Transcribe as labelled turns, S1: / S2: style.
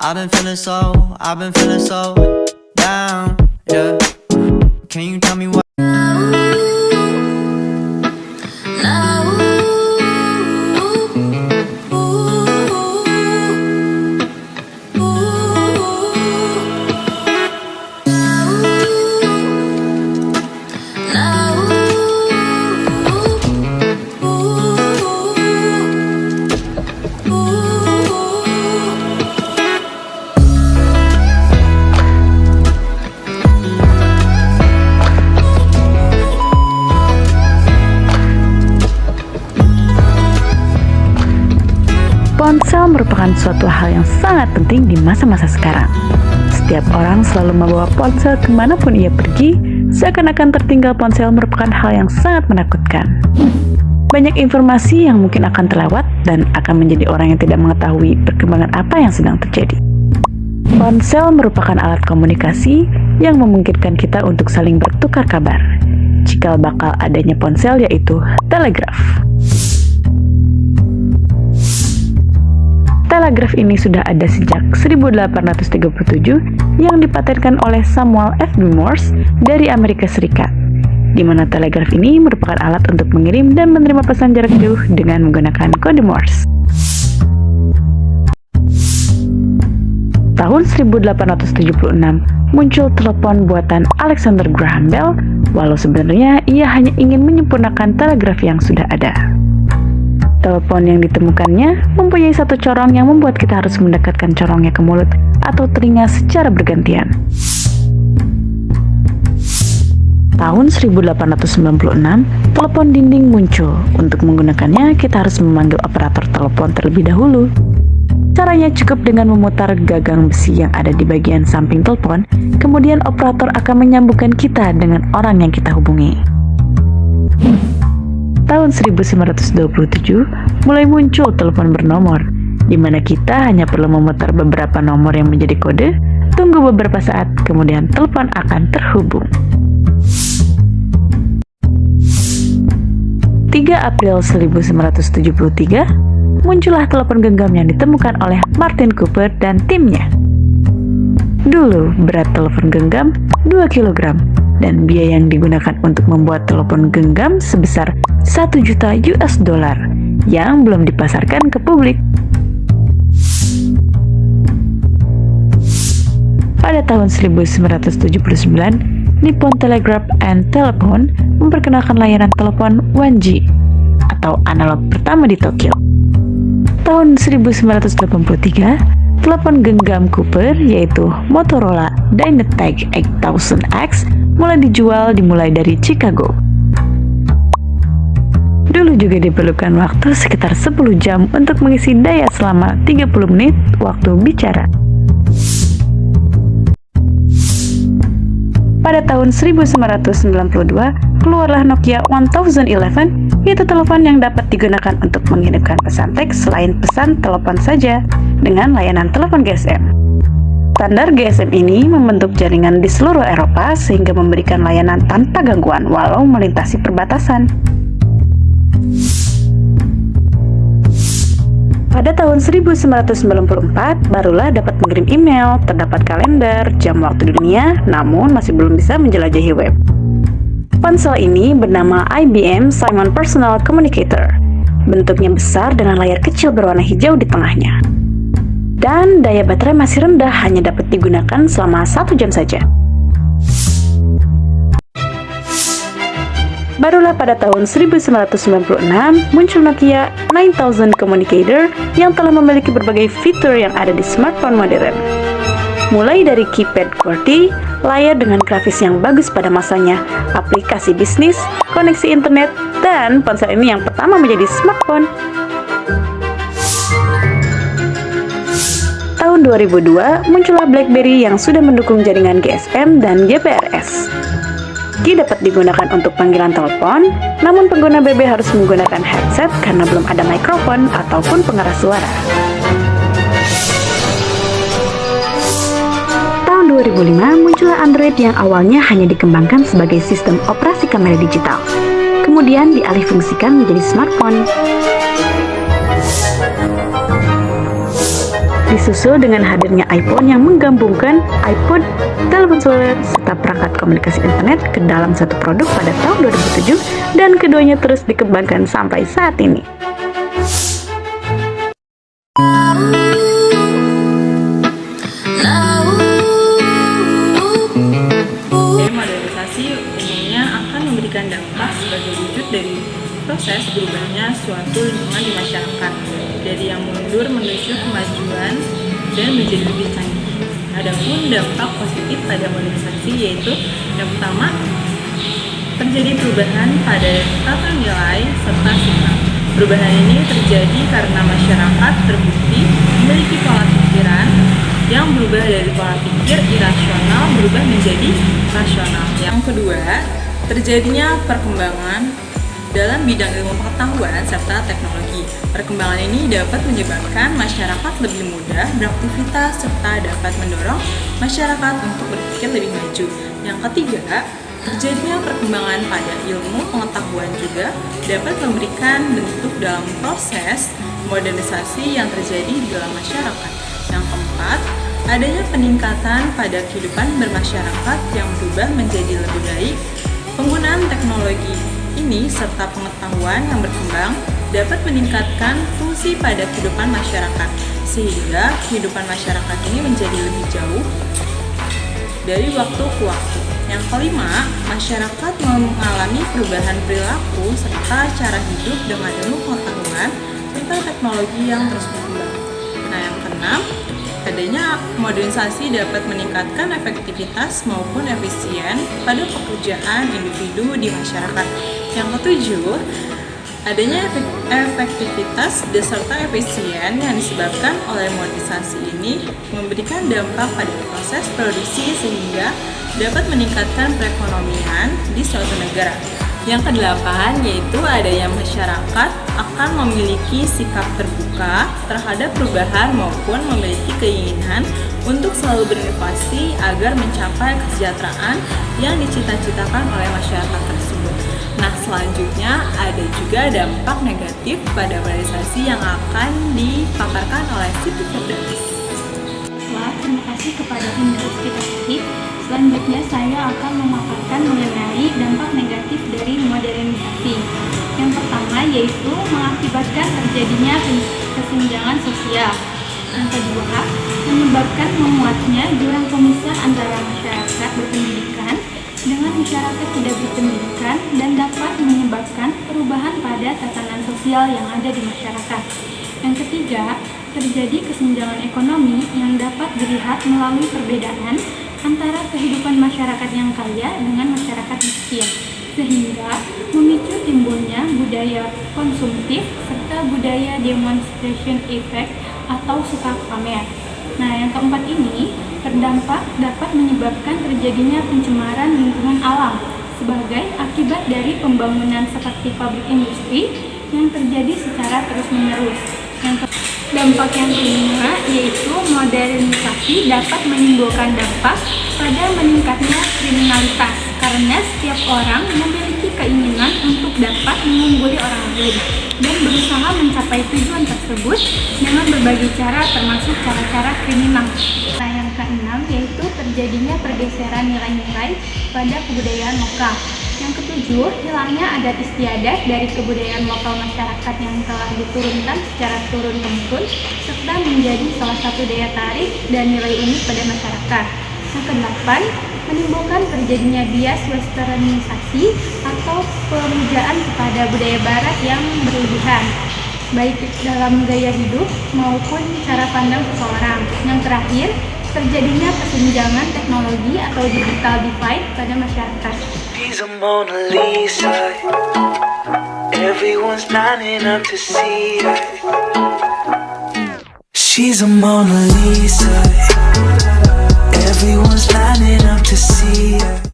S1: I've been feeling so down, yeah. Can you tell me why?
S2: Ponsel merupakan suatu hal yang sangat penting di masa-masa sekarang. Setiap orang selalu membawa ponsel kemanapun ia pergi, seakan-akan tertinggal ponsel merupakan hal yang sangat menakutkan. Banyak informasi yang mungkin akan terlewat dan akan menjadi orang yang tidak mengetahui perkembangan apa yang sedang terjadi. Ponsel merupakan alat komunikasi yang memungkinkan kita untuk saling bertukar kabar. Cikal bakal adanya ponsel yaitu telegraf. Telegraf ini sudah ada sejak 1837 yang dipatenkan oleh Samuel F. B. Morse dari Amerika Serikat, di mana telegraf ini merupakan alat untuk mengirim dan menerima pesan jarak jauh dengan menggunakan kode Morse. Tahun 1876 muncul telepon buatan Alexander Graham Bell, walau sebenarnya ia hanya ingin menyempurnakan telegraf yang sudah ada. Telepon yang ditemukannya mempunyai satu corong yang membuat kita harus mendekatkan corongnya ke mulut atau telinga secara bergantian. Tahun 1896, telepon dinding muncul. Untuk menggunakannya, kita harus memanggil operator telepon terlebih dahulu. Caranya cukup dengan memutar gagang besi yang ada di bagian samping telepon, kemudian operator akan menyambungkan kita dengan orang yang kita hubungi. Tahun 1927, mulai muncul telepon bernomor, di mana kita hanya perlu memutar beberapa nomor yang menjadi kode, tunggu beberapa saat, kemudian telepon akan terhubung. 3 April 1973, muncullah telepon genggam yang ditemukan oleh Martin Cooper dan timnya. Dulu, berat telepon genggam 2 kg, dan biaya yang digunakan untuk membuat telepon genggam sebesar 1 juta US dollar yang belum dipasarkan ke publik. Pada tahun 1979, Nippon Telegraph and Telephone memperkenalkan layanan telepon 1G atau analog pertama di Tokyo. Tahun 1983, telepon genggam Cooper yaitu Motorola Dynatec 8000X mulai dijual dimulai dari Chicago. Dulu juga diperlukan waktu sekitar 10 jam untuk mengisi daya selama 30 menit waktu bicara. Pada tahun 1992, keluarlah Nokia 1011, yaitu telepon yang dapat digunakan untuk mengirimkan pesan teks selain pesan telepon saja dengan layanan telepon GSM. Standar GSM ini membentuk jaringan di seluruh Eropa sehingga memberikan layanan tanpa gangguan walau melintasi perbatasan. Pada tahun 1994, barulah dapat mengirim email, terdapat kalender, jam waktu dunia, namun masih belum bisa menjelajahi web. Ponsel ini bernama IBM Simon Personal Communicator. Bentuknya besar dengan layar kecil berwarna hijau di tengahnya. Dan daya baterai masih rendah, hanya dapat digunakan selama 1 jam saja. Barulah pada tahun 1996 muncul Nokia 9000 Communicator yang telah memiliki berbagai fitur yang ada di smartphone modern. Mulai dari keypad QWERTY, layar dengan grafis yang bagus pada masanya, aplikasi bisnis, koneksi internet, dan ponsel ini yang pertama menjadi smartphone. Tahun 2002 muncullah BlackBerry yang sudah mendukung jaringan GSM dan GPRS. Meski dapat digunakan untuk panggilan telepon, namun pengguna BB harus menggunakan headset karena belum ada mikrofon ataupun pengeras suara. Tahun 2005 muncullah Android yang awalnya hanya dikembangkan sebagai sistem operasi kamera digital, kemudian dialihfungsikan menjadi smartphone. Disusul dengan hadirnya iPhone yang menggabungkan iPod, telepon seluler, serta perangkat komunikasi internet ke dalam satu produk pada tahun 2007 dan keduanya terus dikembangkan sampai saat ini.
S3: Modernisasi umumnya akan memberikan dampak sebagai wujud dari proses berubahnya suatu lingkungan di masyarakat dari yang mundur menuju kemajuan dan menjadi lebih canggih. Adapun dampak positif pada modernisasi yaitu yang pertama, terjadi perubahan pada tata nilai serta sikap. Perubahan ini terjadi karena masyarakat terbukti memiliki pola pikiran yang berubah dari pola pikir irasional berubah menjadi rasional. Yang kedua, terjadinya perkembangan dalam bidang ilmu pengetahuan serta teknologi. Perkembangan ini dapat menyebabkan masyarakat lebih mudah beraktivitas serta dapat mendorong masyarakat untuk berpikir lebih maju. Yang ketiga, terjadinya perkembangan pada ilmu pengetahuan juga dapat memberikan bentuk dalam proses modernisasi yang terjadi di dalam masyarakat. Yang keempat, adanya peningkatan pada kehidupan bermasyarakat yang berubah menjadi lebih baik. Penggunaan teknologi ini serta pengetahuan yang berkembang dapat meningkatkan fungsi pada kehidupan masyarakat, sehingga kehidupan masyarakat ini menjadi lebih jauh dari waktu ke waktu. Yang kelima, masyarakat mengalami perubahan perilaku serta cara hidup dengan ilmu pengetahuan serta teknologi yang terus berkembang. Nah, yang keenam, adanya modernisasi dapat meningkatkan efektivitas maupun efisien pada pekerjaan individu di masyarakat. Yang ketujuh, adanya efektivitas serta efisien yang disebabkan oleh modernisasi ini memberikan dampak pada proses produksi sehingga dapat meningkatkan perekonomian di suatu negara. Yang kedelapan yaitu adanya masyarakat akan memiliki sikap terbuka terhadap perubahan maupun memiliki keinginan untuk selalu berinovasi agar mencapai kesejahteraan yang dicita-citakan oleh masyarakat tersebut. Nah, selanjutnya ada juga dampak negatif pada modernisasi yang akan dipaparkan oleh Siti Firdaus.
S4: Terima kasih kepada Indra Rizky. Selanjutnya saya akan memaparkan mengenai dampak negatif dari modernisasi. Yang pertama yaitu mengakibatkan terjadinya kesenjangan sosial. Yang kedua, menyebabkan memuatnya jurang pemisah antara masyarakat berpendidikan dengan masyarakat tidak berpendidikan dan dapat menyebabkan perubahan pada tatanan sosial yang ada di masyarakat. Yang ketiga, terjadi kesenjangan ekonomi yang dapat dilihat melalui perbedaan antara kehidupan masyarakat yang kaya dengan masyarakat miskin, sehingga memicu timbulnya budaya konsumtif serta budaya demonstration effect atau suka pamer. Nah, yang keempat ini terdampak dapat menyebabkan terjadinya pencemaran lingkungan alam sebagai akibat dari pembangunan seperti pabrik industri yang terjadi secara terus-menerus. Dampak yang kelima yaitu modernisasi dapat menimbulkan dampak pada meningkatnya kriminalitas karena setiap orang memiliki keinginan untuk dapat mengungguli orang lain dan berusaha mencapai tujuan tersebut dengan berbagai cara termasuk cara-cara kriminal. Nah, yang keenam yaitu terjadinya pergeseran nilai-nilai pada kebudayaan lokal. Yang ketujuh, hilangnya adat istiadat dari kebudayaan lokal masyarakat yang telah diturunkan secara turun-temurun serta menjadi salah satu daya tarik dan nilai unik pada masyarakat. Yang kedelapan, menimbulkan terjadinya bias westernisasi atau pemujaan kepada budaya barat yang berlebihan, baik dalam gaya hidup maupun cara pandang seseorang. Yang terakhir, terjadinya kesenjangan teknologi atau digital divide pada masyarakat.
S5: She's a Mona Lisa. Everyone's lining up to see her. She's a Mona Lisa. Everyone's lining up to see her.